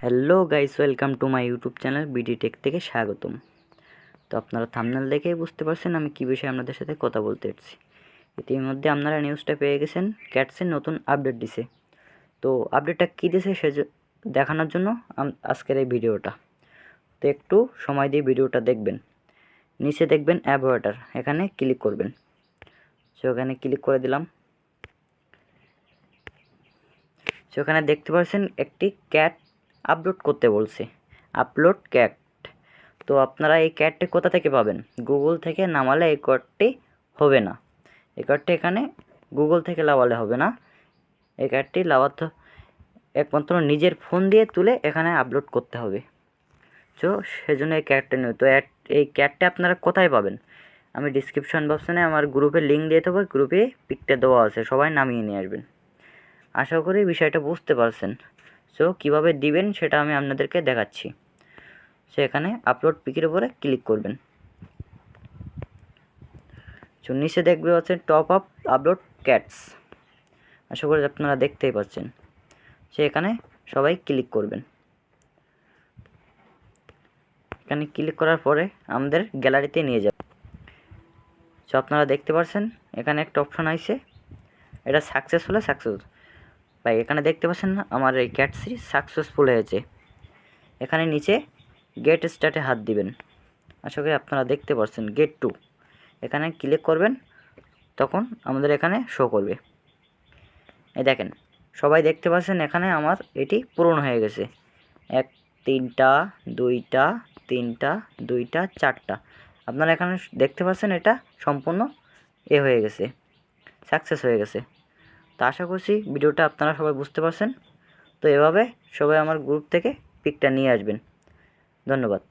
Hello guys, welcome to my YouTube channel BD tech থেকে স্বাগতম। তো আপনারা থাম্বনেল দেখেই বুঝতে পারছেন আমি কী বিষয়ে আপনাদের সাথে কথা বলতে এসেছি। ইতিমধ্যে আপনারা নিউজটা পেয়ে গেছেন, ক্যাটসের নতুন আপডেট দিছে। তো আপডেটটা কী দিছে দেখানোর জন্য আজকের এই ভিডিওটা। তো একটু সময় দিয়ে ভিডিওটা দেখবেন। নিচে দেখবেন অ্যাভয়েটার, এখানে ক্লিক করবেন। ওখানে ক্লিক করে দিলাম। ওখানে দেখতে পাচ্ছেন একটি ক্যাট আপলোড করতে বলছে, আপলোড ক্যাট। তো আপনারা এই ক্যাটটি কোথা থেকে পাবেন? গুগল থেকে নামালে এই কোডটি হবে না। এই কোডটি এখানে গুগল থেকে লাগালে হবে না। এই ক্যাটটি লাগাতে একমাত্র নিজের ফোন দিয়ে তুলে এখানে আপলোড করতে হবে। তো সেজন্য এই ক্যাটটা নেই। তো এই ক্যাটটা আপনারা কোথায় পাবেন? আমি ডিসক্রিপশন বক্সে আমার গ্রুপের লিঙ্ক দিয়ে দেবো, গ্রুপে পিকটা দেওয়া আছে, সবাই নামিয়ে নিয়ে আসবেন। আশা করি বিষয়টা বুঝতে পারছেন। সো কীভাবে দিবেন সেটা আমি আপনাদেরকে দেখাচ্ছি। এখানে আপলোড পিকের উপরে ক্লিক করবেন। নিচে দেখবে হচ্ছে টপ আপ আপলোড ক্যাটস। আশা করি আপনারা দেখতেই পাচ্ছেন। এখানে সবাই ক্লিক করবেন। এখানে ক্লিক করার পরে আমাদের গ্যালারিতে নিয়ে যাবে। আপনারা দেখতে পাচ্ছেন এখানে একটা অপশন আছে, এটা সাকসেস হলে ভাই এখানে দেখতে পাচ্ছেন না, আমার এই ক্যাটসি সাকসেসফুল হয়েছে। এখানে নিচে গেট স্টার্টে হাত দিবেন। আশা করি আপনারা দেখতে পাচ্ছেন গেট টু, এখানে ক্লিক করবেন, তখন আমাদের এখানে শো করবে। এই দেখেন সবাই দেখতে পাচ্ছেন এখানে আমার এটি পূরণ হয়ে গেছে। 3টা 2টা 3টা 2টা 4টা। আপনারা এখানে দেখতে পাচ্ছেন এটা সম্পূর্ণ হয়ে গেছে, সাকসেস হয়ে গেছে। তো আশা করছি ভিডিওটা আপনারা সবাই বুঝতে পারছেন। তো এভাবে সবাই আমার গ্রুপ থেকে পিকটা নিয়ে আসবেন। ধন্যবাদ।